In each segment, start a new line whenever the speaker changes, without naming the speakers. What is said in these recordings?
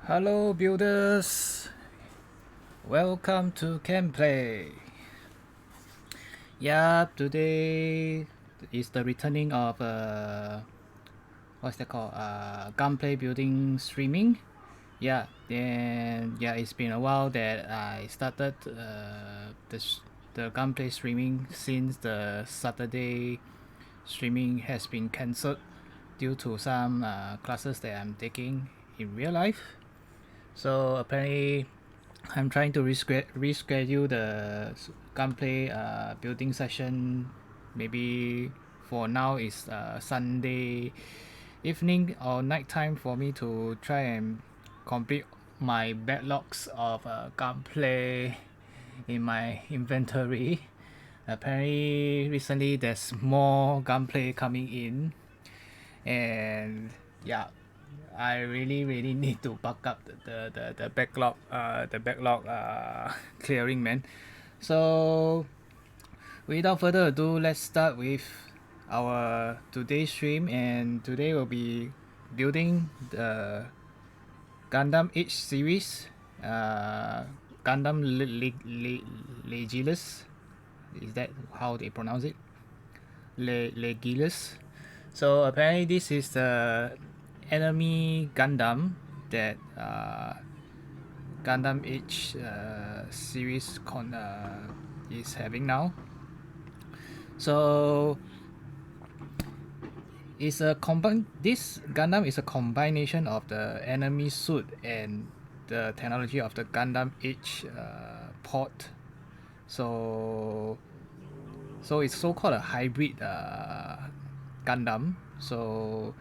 Hello builders, welcome to Gameplay. Today is the returning of what's that called? Gunplay building streaming. It's been a while that I started the gunplay streaming since the Saturday streaming has been cancelled due to some classes that I'm taking in real life. So apparently I'm trying to reschedule the gunplay building session. Maybe for now is Sunday evening or night time for me to try and complete my backlogs of gunplay in my inventory. Apparently recently there's more gunplay coming in, and yeah, I really need to buck up the backlog clearing, man. So without further ado, let's start with our today's stream, and today we'll be building the Gundam Age series, Gundam Legilis. Is that how they pronounce it? Legilis. So apparently this is the enemy Gundam that Gundam Age series is having now. So it's a this Gundam is a combination of the enemy suit and the technology of the Gundam Age port. So it's so-called a hybrid Gundam. So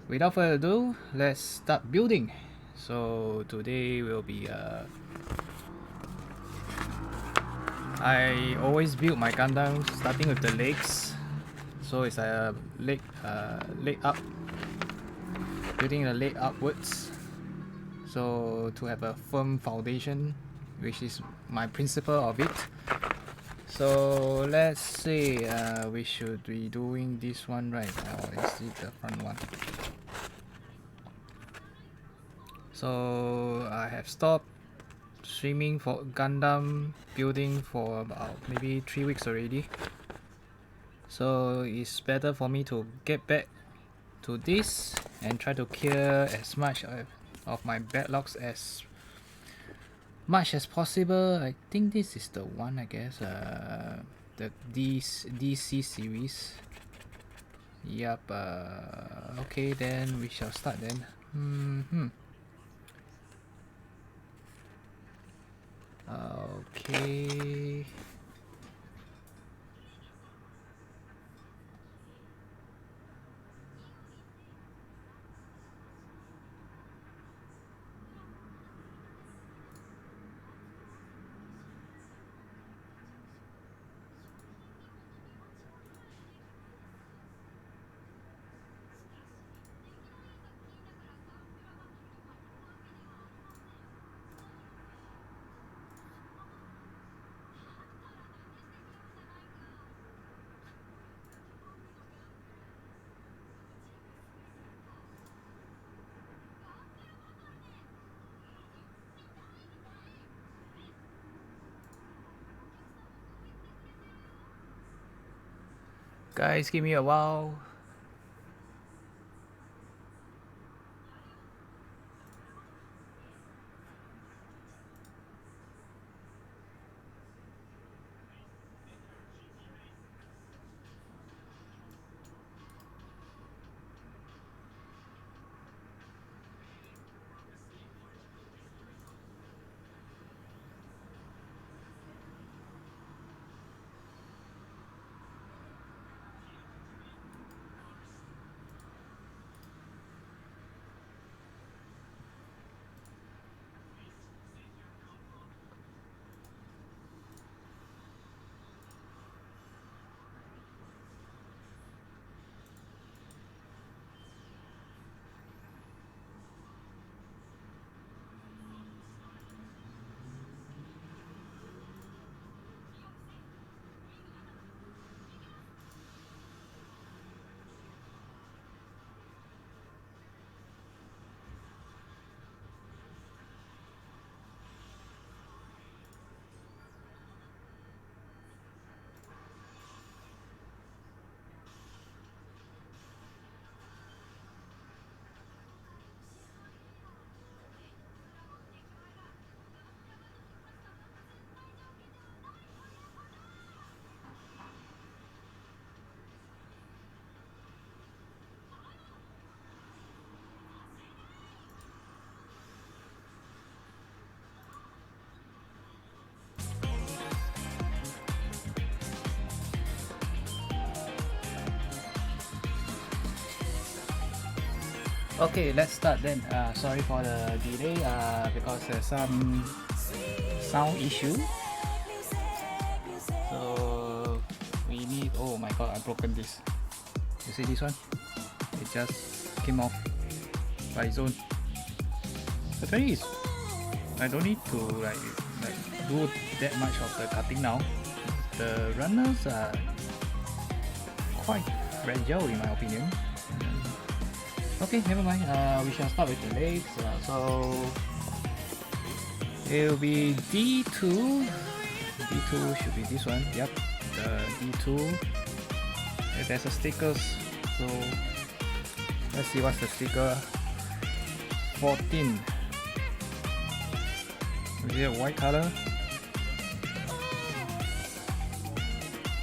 without further ado, let's start building. So today will be I always build my Gundam starting with the legs. So it's a leg up, building the leg upwards. So to have a firm foundation, which is my principle of it. So let's say we should be doing this one right, or is it the front one? So I have stopped streaming for Gundam building for about maybe 3 weeks already. So it's better for me to get back to this and try to clear as much of my backlogs as much as possible. I think this is the one, I guess, the DC series. Yup. Okay, then we shall start then. Okay. Guys, give me a while. Okay, let's start then. Sorry for the delay because there's some sound issue. So we need, oh my god, I've broken this. You see this one? It just came off by its own. The thing is, I don't need to like do that much of the cutting now. The runners are quite fragile in my opinion. Okay, never mind. We shall start with the legs. So it will be D2. D2 should be this one. Yep, the D2. There's a stickers. So let's see what's the sticker. 14. Is it a white color?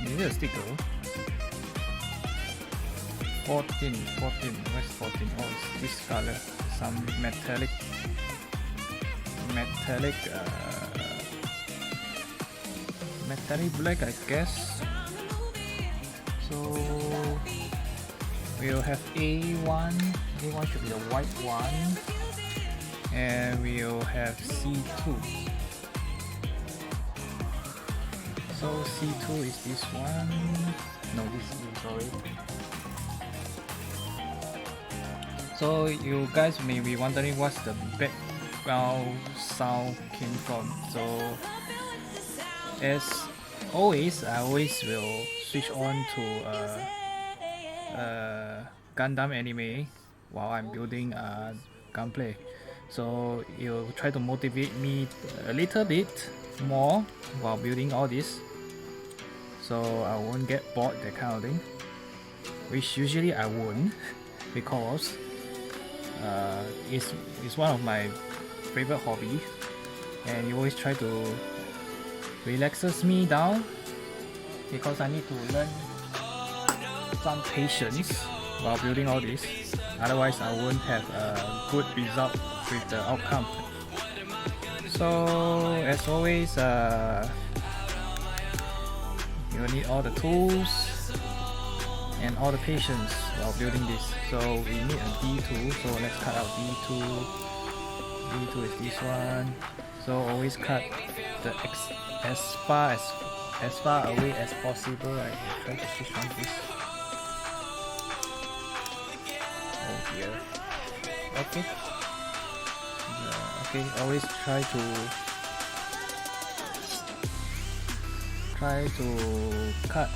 Is it a sticker? 14. Where's 14? Oh, it's this color. Some metallic black, I guess. So we'll have A1. A1 should be the white one, and we'll have C2. So C2 is this one. No, this is, sorry. So you guys may be wondering what's the background sound came from. So as always, I always will switch on to Gundam anime while I'm building Gunpla. So it'll try to motivate me a little bit more while building all this, so I won't get bored, that kind of thing, which usually I won't because it's one of my favorite hobby, and it always try to relaxes me down because I need to learn some patience while building all this. Otherwise I won't have a good result with the outcome. So as always, you need all the tools and all the patience while building this. So we need a D2, so let's cut out D2. D2 is this one. So always cut the as far away as possible. Right? Try to switch on this. Oh dear. Okay. Okay, always try to cut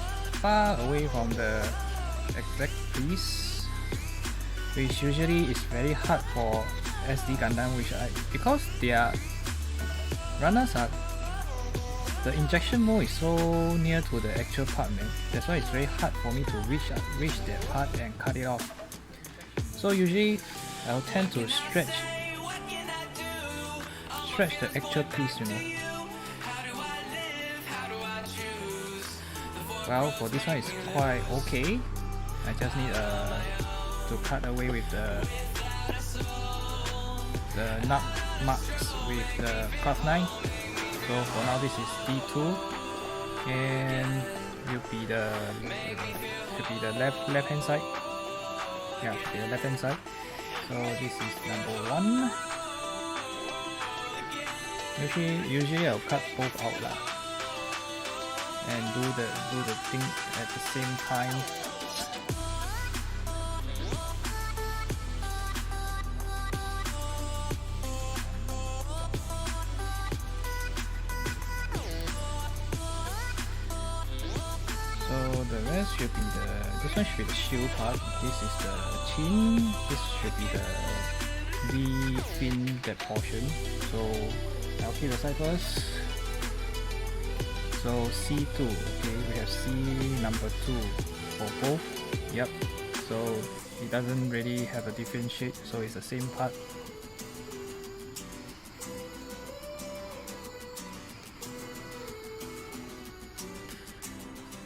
far away from the exact piece, which usually is very hard for SD Gundam, because their runners are, the injection mold is so near to the actual part, man. That's why it's very hard for me to reach that part and cut it off. So usually I'll tend to stretch the actual piece, you know. Well, for this one it's quite okay. I just need to cut away with the nut marks with the craft knife. So for now this is D2, and should be the left hand side. Yeah, should be the left hand side. So this is number 1. Usually I'll cut both out lah, and do the thing at the same time. So the rest should be this one should be the shield part. This is the chin. This should be the V fin, that portion. So I'll keep aside first. So C2, okay, we have C number 2 for both. Yep. So it doesn't really have a different shade, so it's the same part.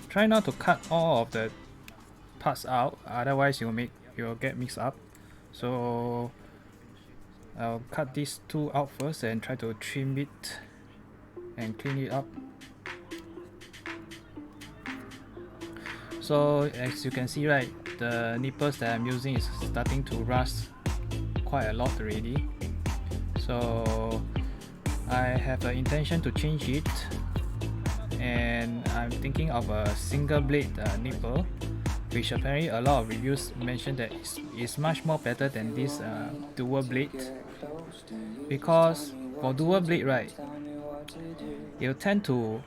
Try not to cut all of the parts out, otherwise you'll get mixed up. So I'll cut these 2 out first and try to trim it and clean it up. So as you can see, right, the nipples that I'm using is starting to rust quite a lot already. So I have the intention to change it, and I'm thinking of a single blade nipple, which apparently a lot of reviews mention that it's much more better than this dual blade, because for dual blade, right, you tend to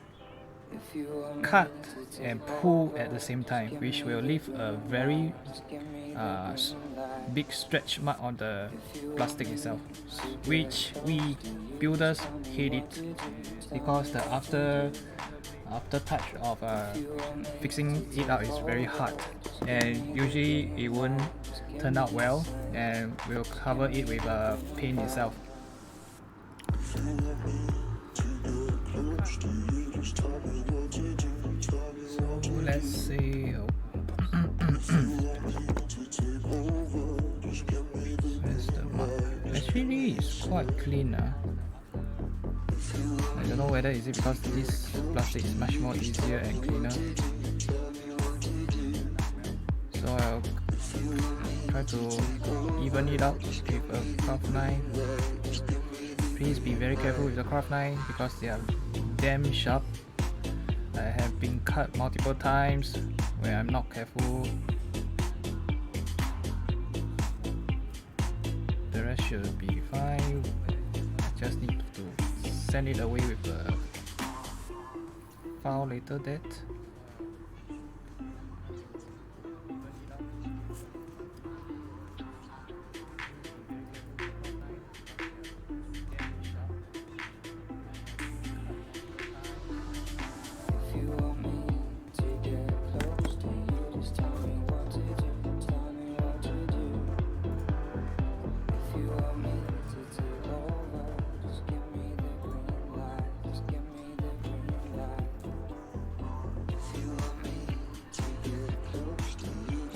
cut and pull at the same time, which will leave a very big stretch mark on the plastic itself, which we builders hate it, because the after touch of fixing it out is very hard, and usually it won't turn out well, and we'll cover it with paint itself. So let's see. Where's the mark? Actually, it's quite clean. I don't know whether is it because this plastic is much more easier and cleaner. So I'll try to even it out with a craft knife. Please be very careful with the craft knife because they are damn sharp. I have been cut multiple times when I'm not careful. The rest should be fine. I just need to send it away with a file later that.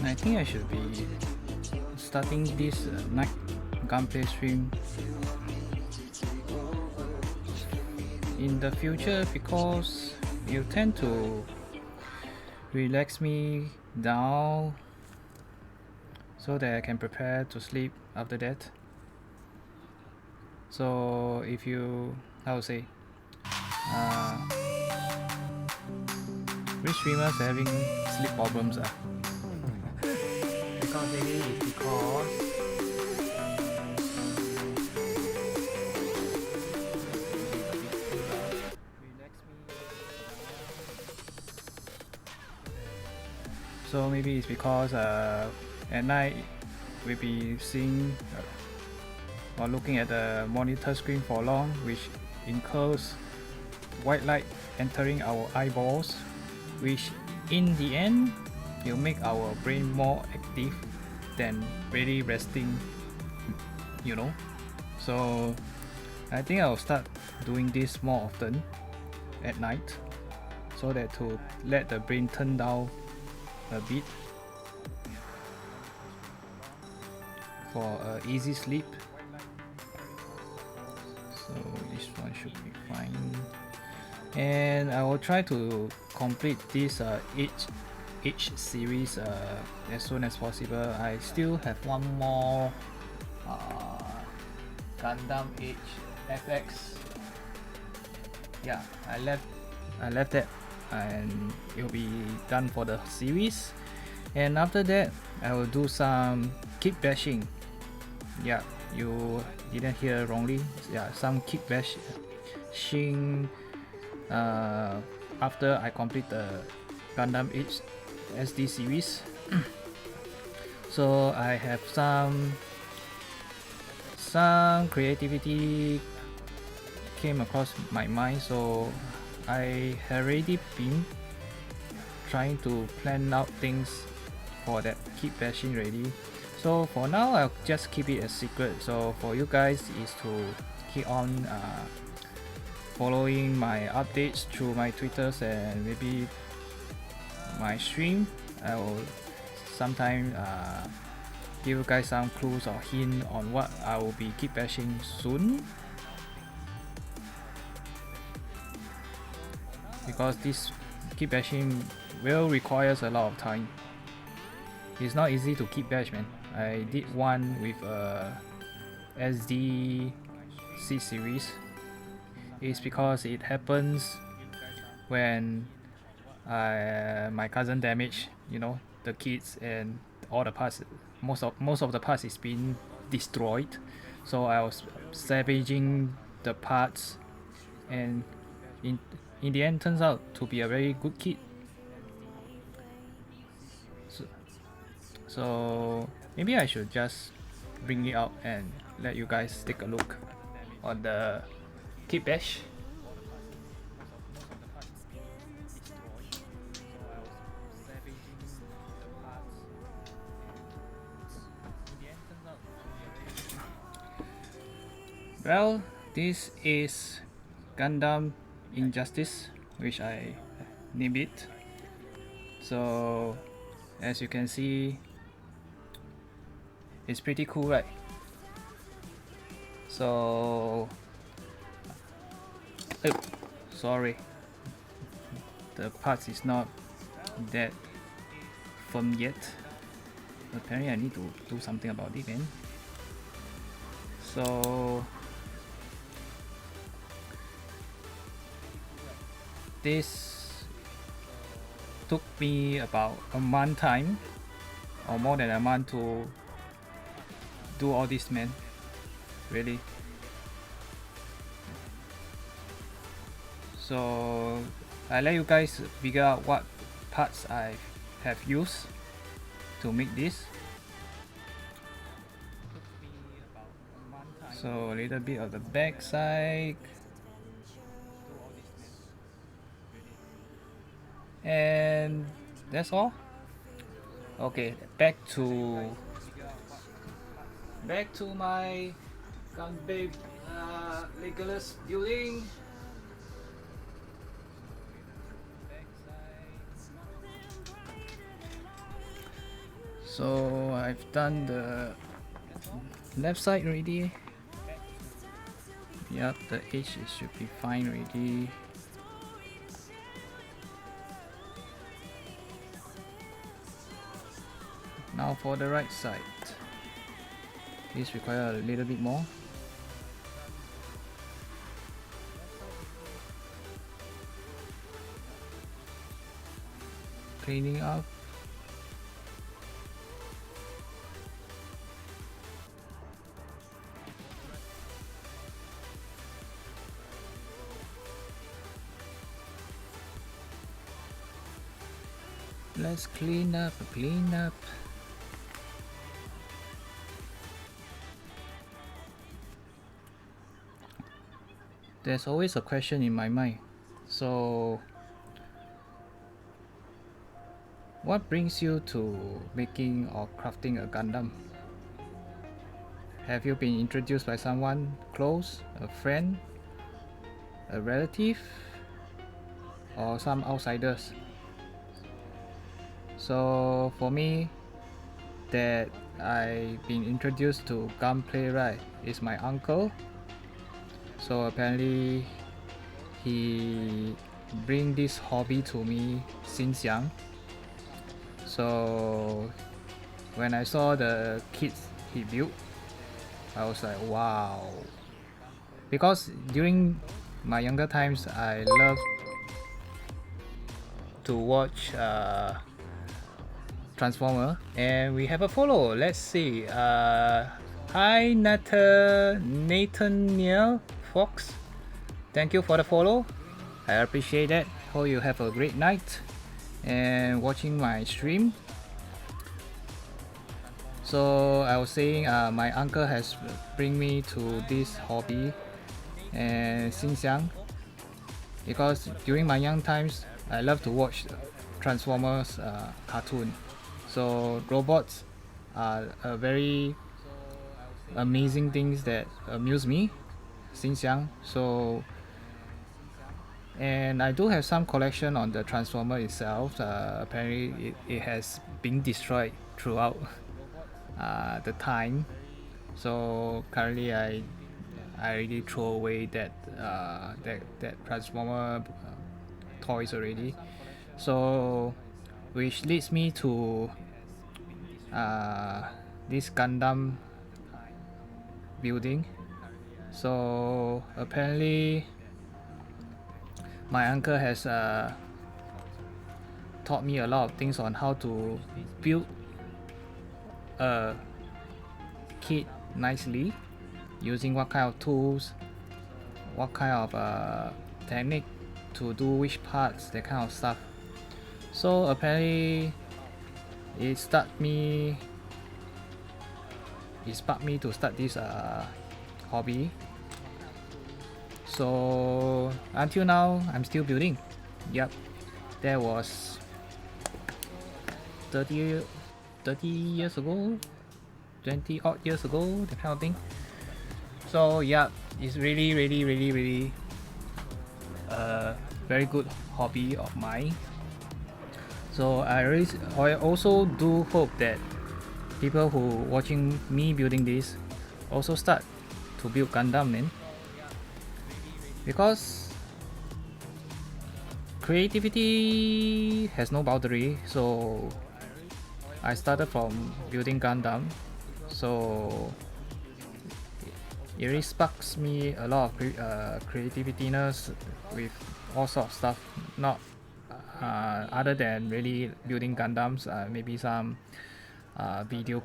I think I should be starting this night gunplay stream in the future, because you tend to relax me down so that I can prepare to sleep after that. So if you, how to say, which streamers are having sleep problems because maybe it's because so maybe it's because at night we'll be seeing or looking at the monitor screen for long, which incurs white light entering our eyeballs, which in the end will make our brain more active than really resting, you know. So I think I'll start doing this more often at night, so that to let the brain turn down a bit for easy sleep. So this one should be fine, and I will try to complete this H series as soon as possible. I still have one more Gundam H FX. Yeah, I left that, and it'll be done for the series. And after that, I will do some kick bashing. Yeah, you didn't hear wrongly. Yeah, some kick bashing after I complete the Gundam H SD series. So I have some creativity came across my mind, so I have already been trying to plan out things for that keep bashing ready. So for now, I'll just keep it a secret. So for you guys is to keep on following my updates through my Twitters and maybe my stream. I will sometime give you guys some clues or hint on what I will be keep bashing soon, because this keep bashing will requires a lot of time. It's not easy to keep bash, man. I did one with SD C series is because it happens when my cousin damaged, you know, the kits and all the parts. Most of the parts is being destroyed, so I was salvaging the parts, and in in the end turns out to be a very good kit. So maybe I should just bring it out and let you guys take a look on the kit bash. Well, this is Gundam Injustice, which I named it. So as you can see, it's pretty cool, right? So oh, sorry, the parts is not that firm yet. Apparently I need to do something about it, man. So this took me about a month time, or more than a month, to do all this, man. Really. So I let you guys figure out what parts I have used to make this. So a little bit of the back side, and that's all. Okay, back to my Gunpla Legilis building. So I've done the left side already. Yep, the edge should be fine already. Now for the right side. This requires a little bit more. Cleaning up. Let's clean up. There's always a question in my mind. So what brings you to making or crafting a Gundam? Have you been introduced by someone close, a friend, a relative, or some outsiders? So for me, that I've been introduced to gunplay, right, is my uncle. So apparently he bring this hobby to me since young. So when I saw the kits he built, I was like, wow. Because during my younger times, I loved to watch Transformer, and we have a follow. Let's see. Hi Nathaniel Fox. Thank you for the follow. I appreciate that. Hope you have a great night and watching my stream. So I was saying, my uncle has bring me to this hobby and since young, because during my young times I love to watch Transformers cartoon. So robots are a very amazing things that amuse me since young. So and I do have some collection on the Transformer itself. Apparently it has been destroyed throughout the time. So currently I already throw away that Transformer toys already. So which leads me to this Gundam building. So apparently my uncle has taught me a lot of things on how to build a kit nicely, using what kind of tools, what kind of technique to do which parts, that kind of stuff. So apparently it sparked me to start this hobby. So until now I'm still building. Yep, that was 30 years ago, 20 odd years ago, that kind of thing. So yeah, it's really a very good hobby of mine. So I also do hope that people who watching me building this also start to build Gundam, man, because creativity has no boundary. So I started from building Gundam, so it really sparks me a lot of creativitiness with all sorts of stuff, not other than really building Gundams, maybe some video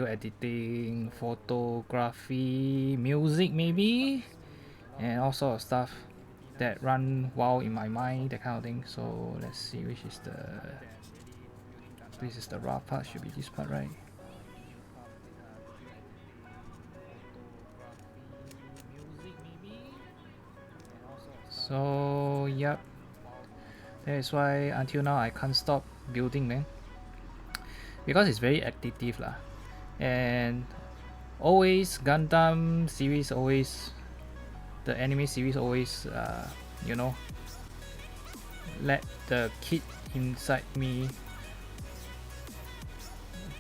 editing, photography, music maybe, and all sorts of stuff that run wild in my mind, that kind of thing. So let's see which is the rough part. Should be this part, right? So yep, that is why until now I can't stop building, man, because it's very addictive lah. And always Gundam series, always the anime series, always you know, let the kid inside me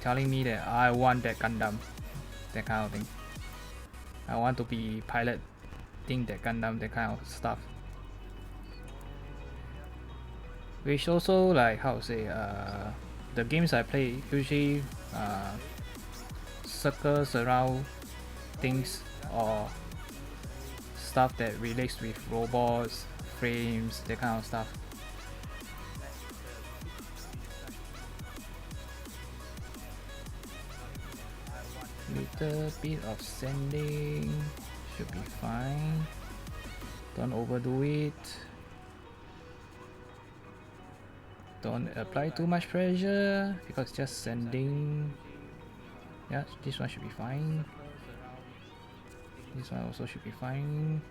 telling me that I want that Gundam, that kind of thing. I want to be piloting that Gundam, that kind of stuff. Which also, like, how to say, the games I play usually circles around things or stuff that relates with robots, frames, that kind of stuff. Little bit of sanding should be fine. Don't overdo it. Don't apply too much pressure because it's just sanding. Yeah, this one should be fine. This one also should be fine.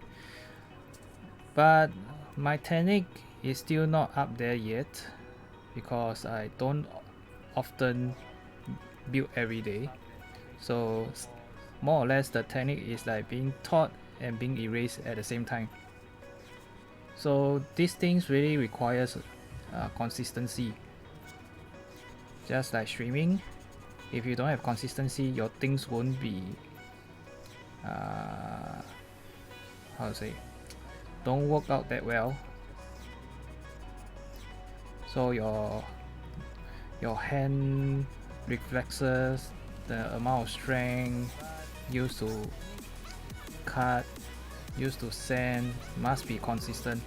But my technique is still not up there yet because I don't often build every day. So more or less the technique is like being taught and being erased at the same time. So these things really requires consistency. Just like streaming, if you don't have consistency, your things won't be how to say, don't work out that well. So your hand reflexes, the amount of strength used to cut, used to sand, must be consistent.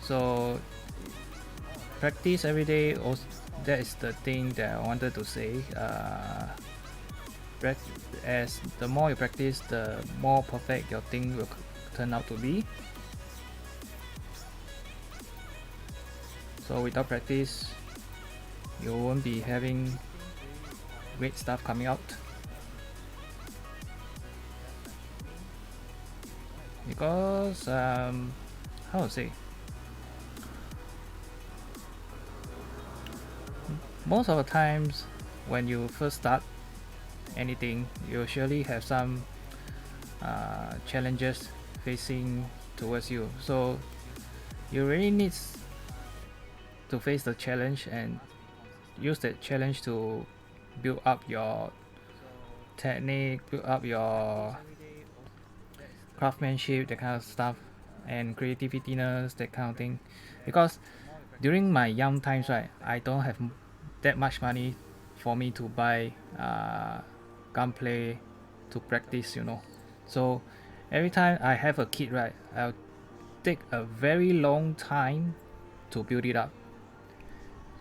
So practice every day. Also, that is the thing that I wanted to say. As the more you practice, the more perfect your thing will turn out to be. So without practice, you won't be having great stuff coming out. Because how to say, most of the times when you first start anything, you surely have some challenges facing towards you. So you really need to face the challenge and use that challenge to build up your technique, build up your craftsmanship, that kind of stuff, and creativitiness, that kind of thing. Because during my young times, right, I don't have that much money for me to buy gunplay to practice, you know. So every time I have a kit, right, I'll take a very long time to build it up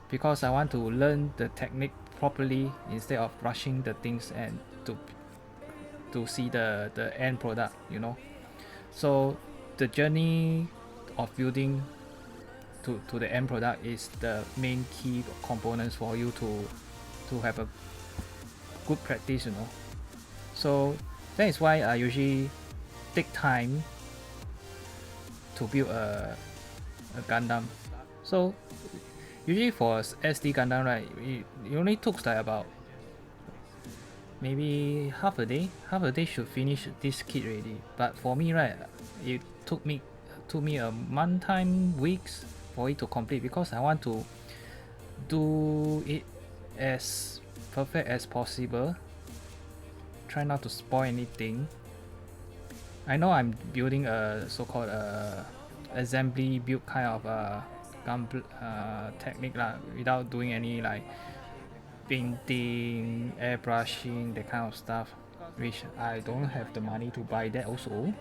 because I want to learn the technique properly instead of rushing the things and to see the end product, you know. So the journey of building to the end product is the main key components for you to have a good practice, you know. So that is why I usually take time to build a Gundam. So usually for SD Gundam, right, it only took like about maybe half a day. Half a day should finish this kit already. But for me, right, it took me a month time, weeks for it to complete because I want to do it as perfect as possible. Try not to spoil anything. I know I'm building a so-called assembly build kind of technique lah, without doing any like painting, airbrushing, that kind of stuff, which I don't have the money to buy that also,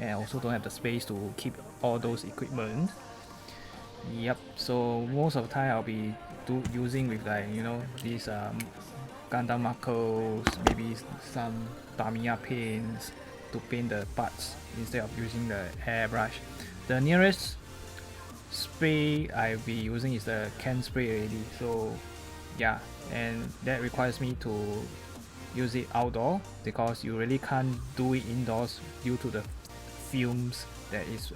and I also don't have the space to keep all those equipment. Yep. So most of the time I'll be using with like, you know, these Gundam markers, maybe some Tamiya paints to paint the parts instead of using the airbrush. The nearest spray I'll be using is the can spray already. So yeah, and that requires me to use it outdoor because you really can't do it indoors due to the fumes that is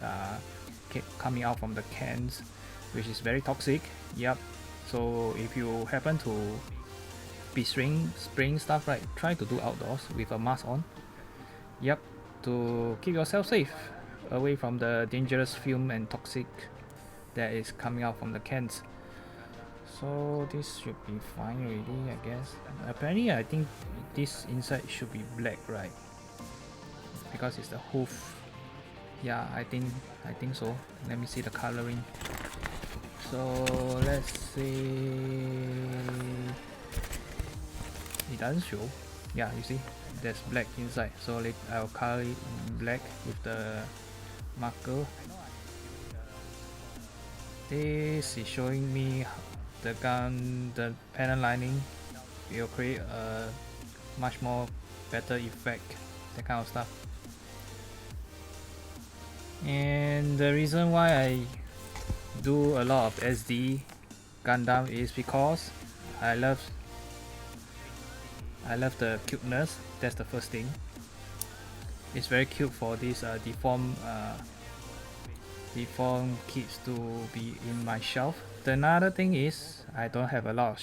coming out from the cans, which is very toxic. Yep. So if you happen to be spraying stuff, right, try to do outdoors with a mask on. Yep, to keep yourself safe away from the dangerous fume and toxic that is coming out from the cans. So this should be fine already, I guess. Apparently I think this inside should be black, right? Because it's the hoof. Yeah, I think so. Let me see the coloring. So let's see. It doesn't show. Yeah, you see, there's black inside. So I'll color it black with the marker. This is showing me the panel lining. Will create a much more better effect, that kind of stuff. And the reason why I do a lot of SD Gundam is because I love the cuteness. That's the first thing. It's very cute for these deformed kits to be in my shelf. The another thing is I don't have a lot of